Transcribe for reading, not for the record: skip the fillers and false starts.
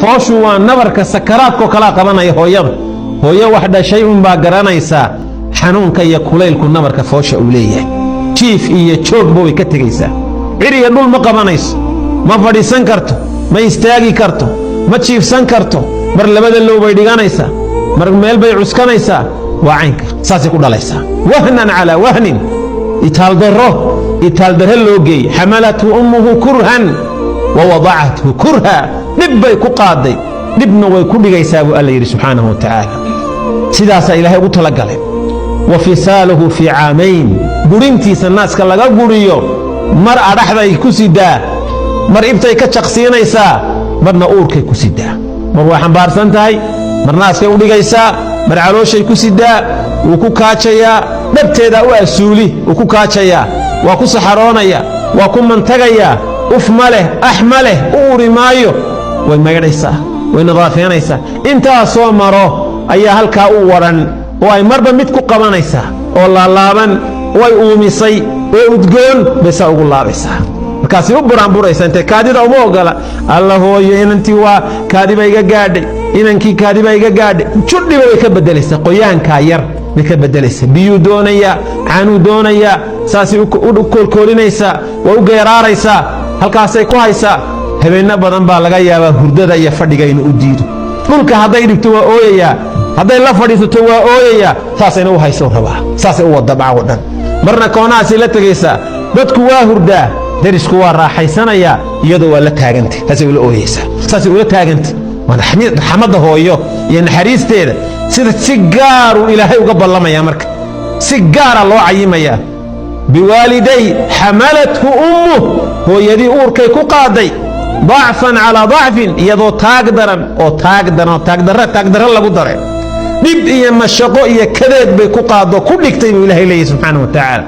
فوشوا نبرك السكرات كوكلا قبنا يهويا هويا واحدة شيء باقرانا يسا حنون كي يقولي لكم نبرك فوش أوليه شيف إيه تشوك بوي كتغيسا عري يقول ما قبنايس ما فدي سنكرتو ما يستاغي كرتو ما تشيف سنكرتو مر لبدا لو بيدغانيسا مر ميل بي عسكنيسا وعينك ساسي كدليسا وهنا على وهن يتال دره لوغي حملته امه كرها ووضعته كرها نبي كقادي نبنا way ku dhigaysaa buu Allah yiri subhanahu wa ta'ala sidaas ilaahay ugu tala galay وفصاله في عامين غورينتيسا naaska laga guriyo mar adhaxday ku sidaa mar ibtay ka shaqsiinaysa marna uurkay ku sidaa mar waa xambaarsan tahay mar naaskay u dhigaysaa mar calooshay ku sidaa uu ku kaacaya dhabteeda u asuuli uu ku kaacaya waa ku saxaroonaya waa ku mantagaya uf male ahmale uuri maayo way magadaysaa way nadaafeenaysaa inta soo maro ayaa halka u waran oo ay marba mid ku qabanaysaa oo laalaaban way uumisay oo udgoon besa ugu laabaysaa markaas u buraanburaysaa inta kaadida uma ogala Allah hooyo inantii waa kaadiba iga gaadhay inankii kaadiba iga gaadhay judhiba way ka bedelaysaa qoyaanka yar way ka bedelaysaa biyo doonaya caanu doonaya saasi u koolkoolinaysaa way u geeraaraysaa halkaas ay ku haysaa habeenna badan baa laga yaabaa hurdada iyo fadhiga inuu u diido dhulka haday dhigto waa ooyaya haday la fadhiisato waa ooyaya saasayna u hayso rabaa saasay u wada baa wadan marna koonaasi la tagaysa dadku waa hurdaa darisku waa raaxaysanaya iyadoo waa la taagantay taasay la ooyaysa saasay u la taagantay wada xamada hooyo iyo naxariisteeda sida si gaar u ilaahay uga ballamaya marka si gaar loo cayimaya biwaliday hamalathu ummu hooyadii uurkay ku qaaday ضعفا على ضعف يدو تاقدرا او تاقدرا لغو دره دب إيا مشاقو إيا كذب بيكو قادو كل اكتب إلهي إليه سبحانه وتعالى